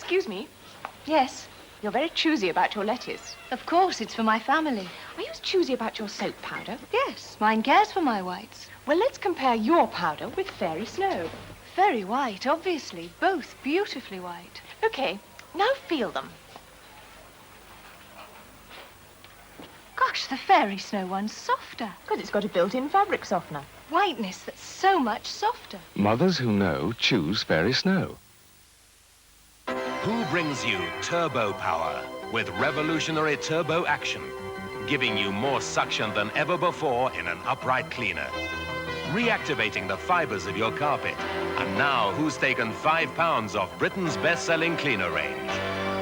Excuse me. Yes, You're very choosy about your lettuce. of course, it's for my family. Are you as choosy about your soap powder? Yes, mine cares for my whites. Well, let's compare your powder with fairy snow. Very white, obviously. Both beautifully white. Okay, now feel them. Gosh, the fairy snow one's softer. Because it's got a built-in fabric softener. Whiteness that's so much softer. Mothers who know choose Fairy Snow. Who brings you turbo power with revolutionary turbo action, giving you more suction than ever before in an upright cleaner, reactivating the fibers of your carpet. And now, who's taken 5 pounds off Britain's best-selling cleaner range?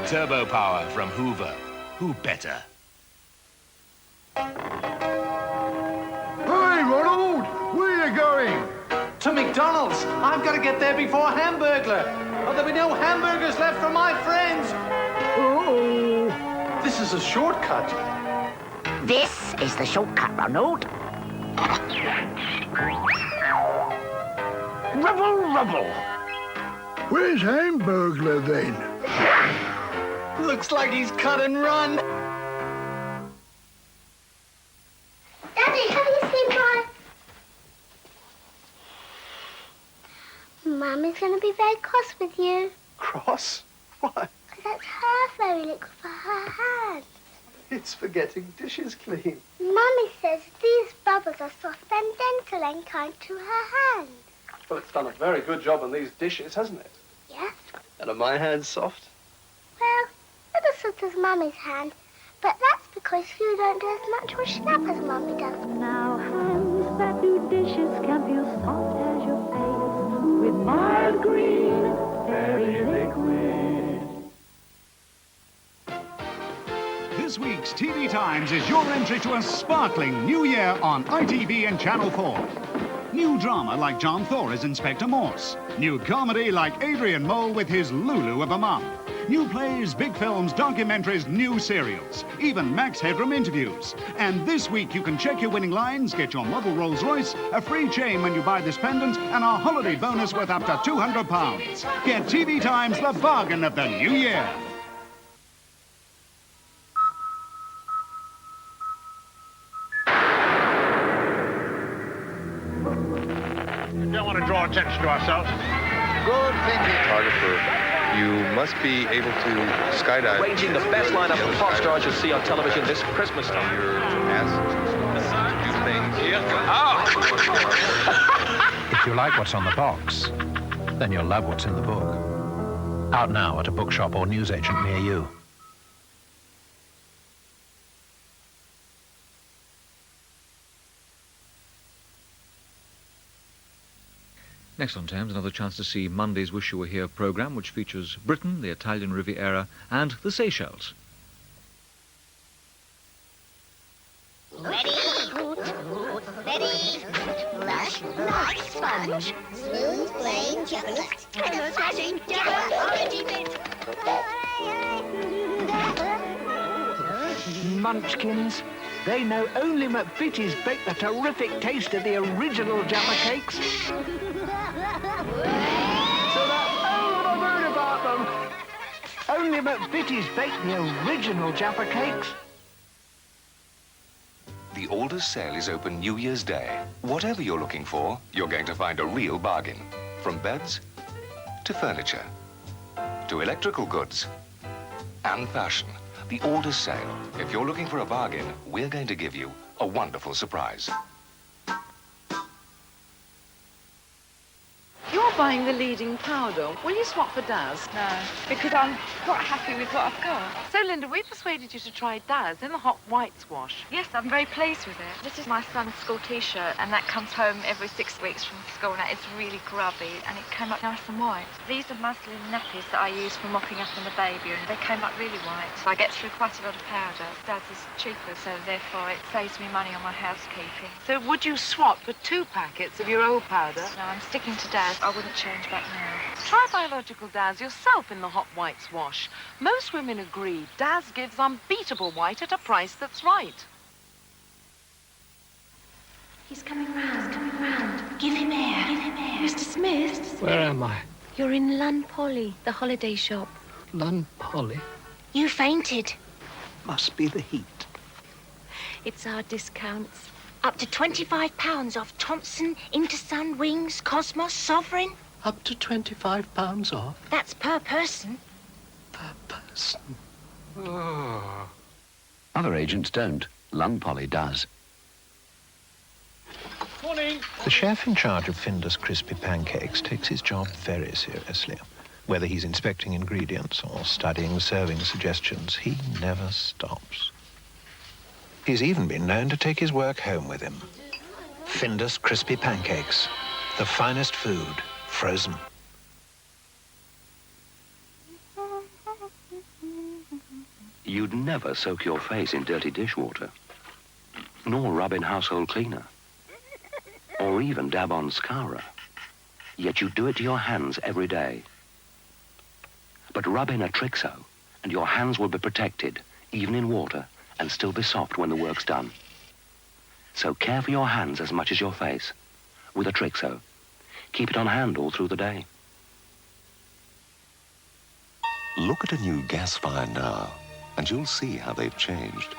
Turbo power from Hoover. Who better? Hey, Ronald! Where are you going? To McDonald's. I've got to get there before Hamburglar. Or there'll be no hamburgers left for my friends. Uh-oh. This is a shortcut. This is the shortcut, Ronald. Rubble, rubble. Where's Hamburglar, then? Looks like he's cut and run. Daddy, have you seen my... Mummy's going to be very cross with you. Cross? Why? Because that's her fairy liquid for her hands. It's for getting dishes clean. Mummy says these bubbles are soft and gentle and kind to her hands. Well, it's done a very good job on these dishes, hasn't it? Yes? And are my hands soft? Well, not as soft as Mummy's hand, but that's because you don't do as much wash up as Mummy does. Now hands that do dishes can feel soft as your face with mild green fairy liquid. This week's TV Times is your entry to a sparkling new year on ITV and Channel 4. New drama like John Thor as Inspector Morse. New comedy like Adrian Mole with his Lulu of a mum. New plays, big films, documentaries, new serials. Even Max Headroom interviews. And this week you can check your winning lines, get your model Rolls Royce, a free chain when you buy this pendant, and a holiday bonus worth up to £200. Get TV Times, the bargain of the new year. Don't want to draw attention to ourselves. Good thinking. Photographer, you must be able to skydive. Arranging the best lineup of pop stars you'll see on television this Christmas time. You're asked to do things. If you like what's on the box, then you'll love what's in the book. Out now at a bookshop or newsagent near you. Next on Thames, another chance to see Monday's Wish You Were Here programme, which features Britain, the Italian Riviera, and the Seychelles. Ready, lush, like sponge, smooth, plain chocolate, colour smashing, jabber, orangey bit. Munchkins. They know only McVitie's bake the terrific taste of the original Jaffa cakes. So that's all I've heard about them. Only McVitie's bake the original Jaffa cakes. The Alders sale is open New Year's Day. Whatever you're looking for, you're going to find a real bargain. From beds to furniture to electrical goods and fashion. The Alders sale. If you're looking for a bargain, we're going to give you a wonderful surprise. You're buying the leading powder. Will you swap for Daz? No, because I'm quite happy with what I've got. So, Linda, we persuaded you to try Daz in the hot whites wash. Yes, I'm very pleased with it. This is my son's school T-shirt, and that comes home every 6 weeks from school. Now, it's really grubby, and it came up nice and white. These are muslin nappies that I use for mopping up on the baby, and they came up really white. So I get through quite a lot of powder. Daz is cheaper, so therefore it saves me money on my housekeeping. So would you swap for 2 packets of your old powder? No, I'm sticking to Daz. I wouldn't change back now. Try biological Daz yourself in the hot whites wash. Most women agree Daz gives unbeatable white at a price that's right. He's coming round, Give him air. Mr. Smith? Where am I? You're in Lun Polly, the holiday shop. Lun Polly? You fainted. Must be the heat. It's our discounts. Up to £25 off Thompson, Intersun, Wings, Cosmos, Sovereign. Up to £25 off? That's per person. Per person. Oh. Other agents don't. Lun Polly does. Morning. The chef in charge of Finder's crispy pancakes takes his job very seriously. Whether he's inspecting ingredients or studying serving suggestions, he never stops. He's even been known to take his work home with him. Finder's crispy pancakes, the finest food, frozen. You'd never soak your face in dirty dishwater, nor rub in household cleaner, or even dab on scourer. Yet you do it to your hands every day. But rub in a Trixo, and your hands will be protected, even in water, and still be soft when the work's done. So care for your hands as much as your face. With a Trixo, keep it on hand all through the day. Look at a new gas fire now, and you'll see how they've changed.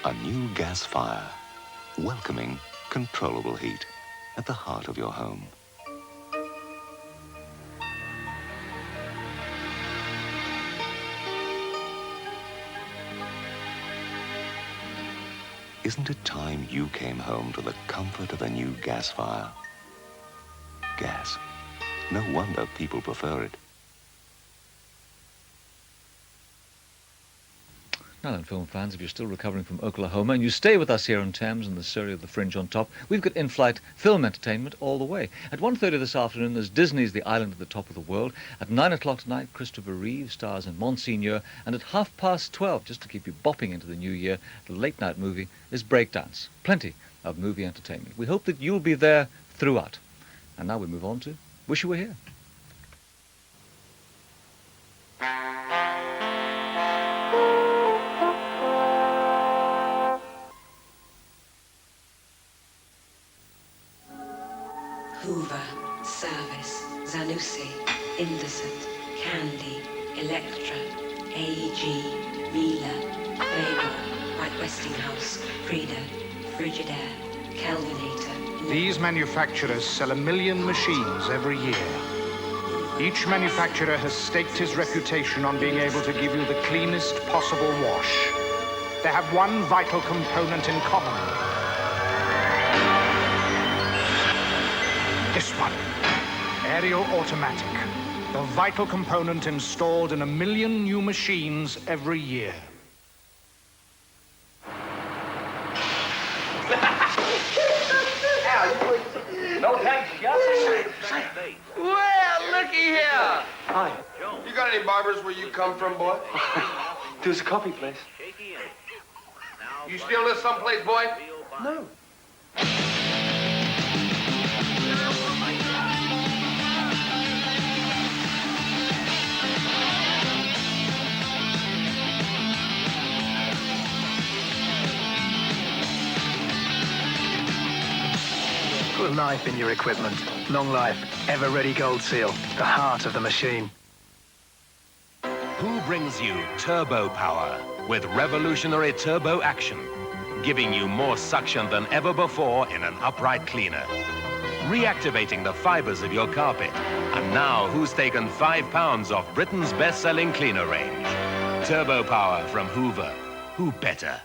A new gas fire, welcoming, controllable heat at the heart of your home. Isn't it time you came home to the comfort of a new gas fire? Gas. No wonder people prefer it. Now then, film fans, if you're still recovering from Oklahoma and you stay with us here on Thames and the Surrey of the Fringe on top, we've got in-flight film entertainment all the way. At 1:30 this afternoon, there's Disney's The Island at the Top of the World. At 9 o'clock tonight, Christopher Reeve stars in Monsignor. And at 12:30, just to keep you bopping into the new year, the late-night movie is Breakdance. Plenty of movie entertainment. We hope that you'll be there throughout. And now we move on to Wish You Were Here. Hoover, Service, Zanussi, Indocent, Candy, Electra, AG, Miele, Vega, White Westinghouse, Frida, Frigidaire, Kelvinator. These manufacturers sell 1 million machines every year. Each manufacturer has staked his reputation on being able to give you the cleanest possible wash. They have one vital component in common. This one, aerial automatic, the vital component installed in 1 million new machines every year. No thanks, Well, looky here. Hi. You got any barbers where you come from, boy? There's a coffee place. You still live someplace, boy? No. Put life in your equipment. Long life, ever-ready gold seal, the heart of the machine. Who brings you turbo power with revolutionary turbo action, giving you more suction than ever before in an upright cleaner, reactivating the fibers of your carpet. And now, who's taken 5 pounds off Britain's best-selling cleaner range? Turbo power from Hoover. Who better?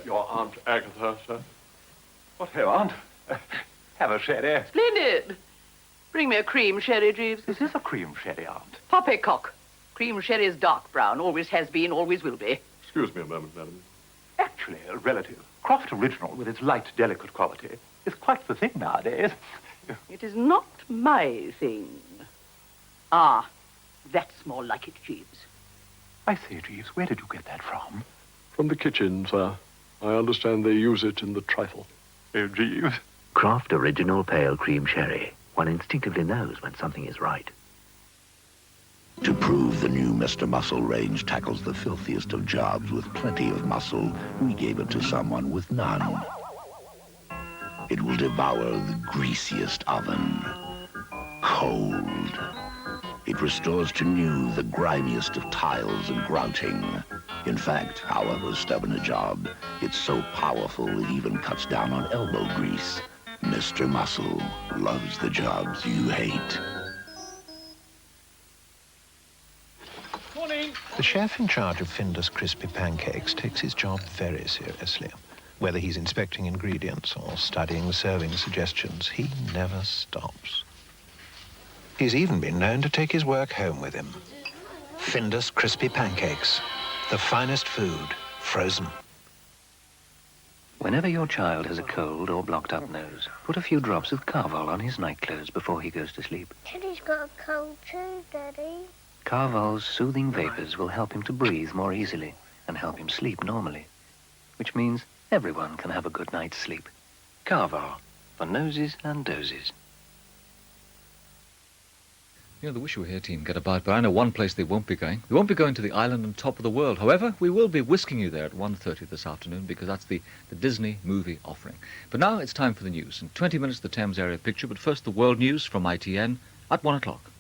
Your Aunt Agatha, sir? What ho, Aunt? Have a sherry. Splendid. Bring me a cream sherry, Jeeves. Is this a cream sherry, Aunt? Poppycock. Cream sherry is dark brown. Always has been, always will be. Excuse me a moment, madam. Actually, a relative. Croft Original, with its light, delicate quality, is quite the thing nowadays. It is not my thing. Ah, that's more like it, Jeeves. I say, Jeeves, where did you get that from? From the kitchen, sir. I understand they use it in the trifle. Oh, Jeeves. Croft Original Pale Cream Sherry. One instinctively knows when something is right. To prove the new Mr. Muscle range tackles the filthiest of jobs with plenty of muscle, we gave it to someone with none. It will devour the greasiest oven. Cold. It restores to new the grimiest of tiles and grouting. In fact, however stubborn a job, it's so powerful it even cuts down on elbow grease. Mr. Muscle loves the jobs you hate. Morning. The chef in charge of Findus Crispy Pancakes takes his job very seriously. Whether he's inspecting ingredients or studying serving suggestions, he never stops. He's even been known to take his work home with him. Findus Crispy Pancakes, the finest food, frozen. Whenever your child has a cold or blocked up nose, put a few drops of Carvol on his nightclothes before he goes to sleep. Teddy's got a cold too, Daddy. Carvol's soothing vapors will help him to breathe more easily and help him sleep normally, which means everyone can have a good night's sleep. Carvol, for noses and dozes. You know, the Wish You Were Here team get about, but I know one place they won't be going. They won't be going to the island on top of the world. However, we will be whisking you there at 1:30 this afternoon because that's the Disney movie offering. But now it's time for the news. In 20 minutes, the Thames area picture, but first the world news from ITN at 1 o'clock.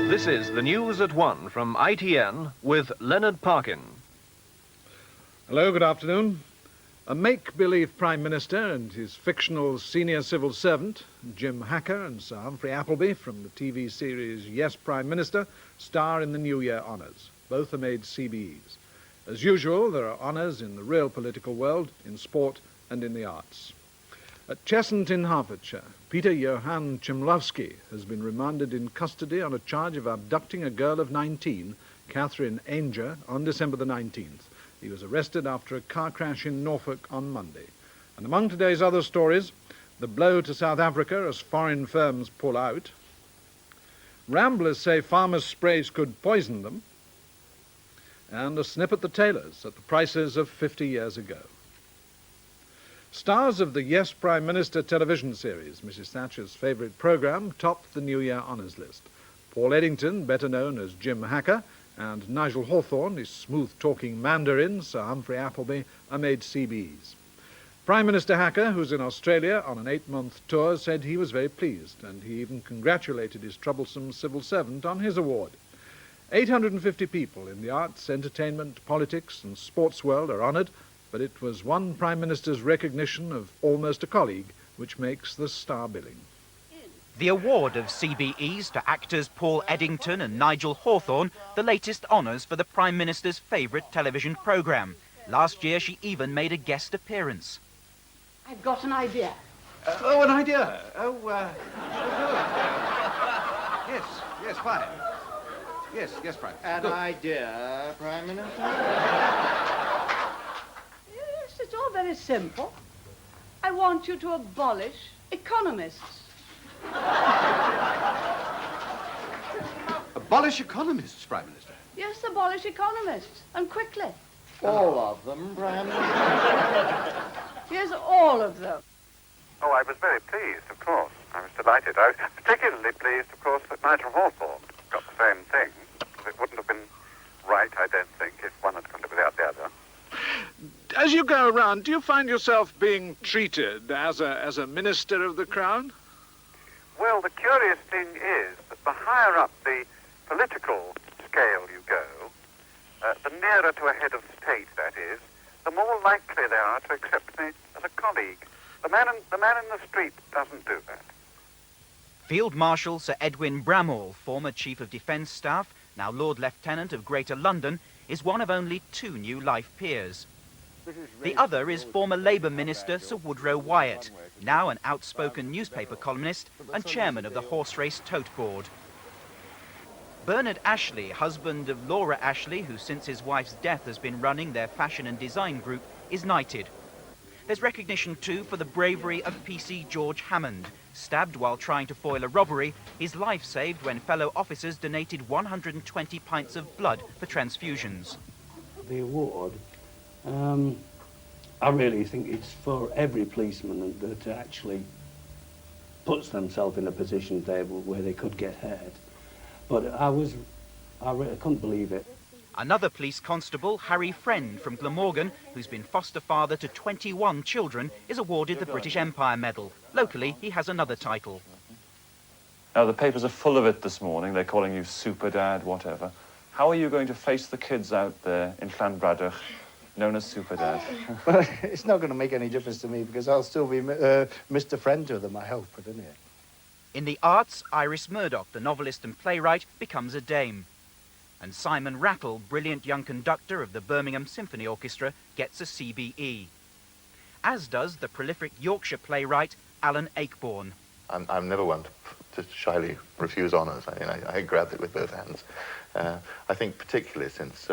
This is the news at 1 from ITN with Leonard Parkin. Hello, good afternoon. A make-believe Prime Minister and his fictional senior civil servant, Jim Hacker and Sir Humphrey Appleby from the TV series Yes, Prime Minister, star in the New Year honours. Both are made CBEs. As usual, there are honours in the real political world, in sport and in the arts. At Cheshunt in Hertfordshire, Peter Johann Chmielovsky has been remanded in custody on a charge of abducting a girl of 19, Catherine Ainger, on December the 19th. He was arrested after a car crash in Norfolk on Monday. And among today's other stories, the blow to South Africa as foreign firms pull out. Ramblers say farmers' sprays could poison them. And a snip at the tailors at the prices of 50 years ago. Stars of the Yes, Prime Minister television series, Mrs. Thatcher's favourite programme, topped the New Year honours list. Paul Eddington, better known as Jim Hacker, and Nigel Hawthorne, his smooth-talking Mandarin, Sir Humphrey Appleby, are made CBs. Prime Minister Hacker, who's in Australia on an 8-month tour, said he was very pleased, and he even congratulated his troublesome civil servant on his award. 850 people in the arts, entertainment, politics and sports world are honoured, but it was one Prime Minister's recognition of almost a colleague which makes the star billing. The award of CBEs to actors Paul Eddington and Nigel Hawthorne, the latest honours for the Prime Minister's favourite television programme. Last year she even made a guest appearance. I've got an idea. An idea? Good. Yes, fine. Yes, Prime. An Good. idea, Prime Minister? Yes, it's all very simple. I want you to abolish economists. Abolish economists, Prime Minister. Yes, abolish economists, and quickly. All of them, Prime Minister? Yes, all of them. Oh, I was very pleased, of course. I was delighted. I was particularly pleased, of course, that Nigel Hawthorne got the same thing. It wouldn't have been right, I don't think, if one had gone without the other. As you go around, do you find yourself being treated as a minister of the Crown? Well, the curious thing is that the higher up the political scale you go, the nearer to a head of state, that is, the more likely they are to accept me as a colleague. The man in the street doesn't do that. Field Marshal Sir Edwin Bramall, former Chief of Defence Staff, now Lord Lieutenant of Greater London, is one of only 2 new life peers. The other is former Labour Minister Sir Woodrow Wyatt, now an outspoken newspaper columnist and chairman of the Horse Race Tote Board. Bernard Ashley, husband of Laura Ashley, who since his wife's death has been running their fashion and design group, is knighted. There's recognition too for the bravery of PC George Hammond. Stabbed while trying to foil a robbery, his life saved when fellow officers donated 120 pints of blood for transfusions. The award, I really think it's for every policeman that actually puts themselves in a position where they could get hurt. But I really couldn't believe it. Another police constable, Harry Friend from Glamorgan, who's been foster father to 21 children, is awarded the British Empire Medal. Locally, he has another title. Now, the papers are full of it this morning. They're calling you super dad, whatever. How are you going to face the kids out there in Llanbradach, known as super dad? Well, it's not going to make any difference to me because I'll still be Mr. Friend to them, I hope, isn't it? In the arts, Iris Murdoch, the novelist and playwright, becomes a dame. And Simon Rattle, brilliant young conductor of the Birmingham Symphony Orchestra, gets a CBE. As does the prolific Yorkshire playwright Alan Ayckbourn. I'm never one to shyly refuse honours. I grabbed it with both hands. I think particularly since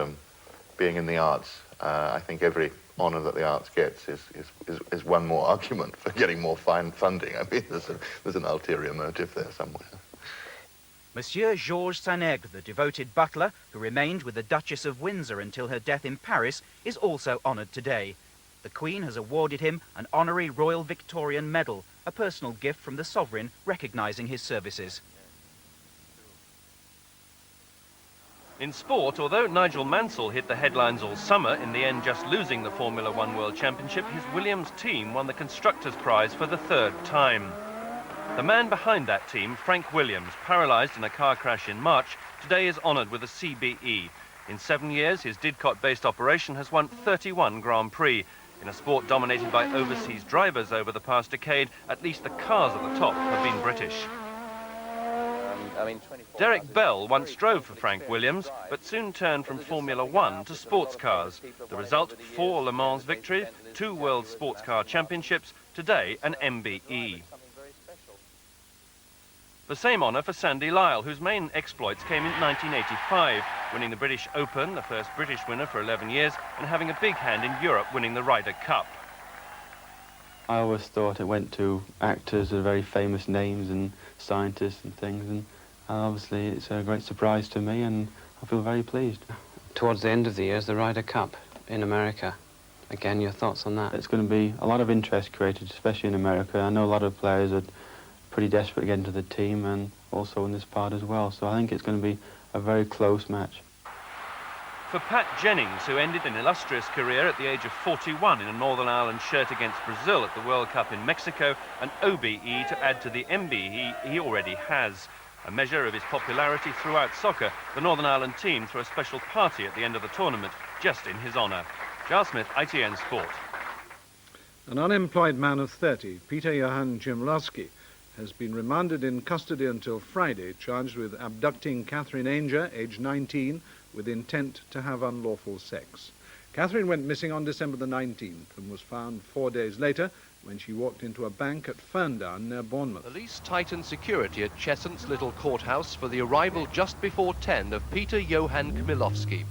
being in the arts, I think every honour that the arts gets is one more argument for getting more funding. I mean, there's an ulterior motive there somewhere. Monsieur Georges Sanègre, the devoted butler, who remained with the Duchess of Windsor until her death in Paris, is also honoured today. The Queen has awarded him an honorary Royal Victorian Medal, a personal gift from the Sovereign recognising his services. In sport, although Nigel Mansell hit the headlines all summer, in the end just losing the Formula One World Championship, his Williams team won the Constructors' Prize for the third time. The man behind that team, Frank Williams, paralysed in a car crash in March, today is honoured with a CBE. In 7 years, his Didcot-based operation has won 31 Grand Prix. In a sport dominated by overseas drivers over the past decade, at least the cars at the top have been British. Derek Bell once drove for Frank Williams, but soon turned from Formula One to sports cars. The result, 4 Le Mans victories, 2 World Sports Car Championships, today an MBE. The same honour for Sandy Lyle, whose main exploits came in 1985, winning the British Open, the first British winner for 11 years, and having a big hand in Europe winning the Ryder Cup. I always thought it went to actors with very famous names and scientists and things, and obviously it's a great surprise to me, and I feel very pleased. Towards the end of the year is the Ryder Cup in America. Again, your thoughts on that? It's going to be a lot of interest created, especially in America. I know a lot of players are pretty desperate to get into the team, and also in this part as well, so I think it's going to be a very close match. For Pat Jennings, who ended an illustrious career at the age of 41 in a Northern Ireland shirt against Brazil at the World Cup in Mexico, an OBE to add to the MBE he already has. A measure of his popularity throughout soccer, the Northern Ireland team threw a special party at the end of the tournament, just in his honour. Giles Smith, ITN Sport. An unemployed man of 30, Peter Johann Chimlowski, has been remanded in custody until Friday, charged with abducting Catherine Ainger, aged 19, with intent to have unlawful sex. Catherine went missing on December the 19th and was found 4 days later when she walked into a bank at Ferndown near Bournemouth. Police tightened security at Cheshunt's Little Courthouse for the arrival just before 10 of Peter Johann Chmielowski.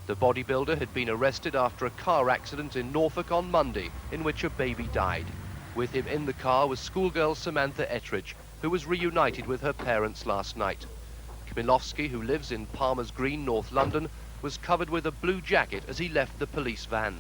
The bodybuilder had been arrested after a car accident in Norfolk on Monday in which a baby died. With him in the car was schoolgirl Samantha Ettridge, who was reunited with her parents last night. Chmielowski, who lives in Palmer's Green, North London, was covered with a blue jacket as he left the police van.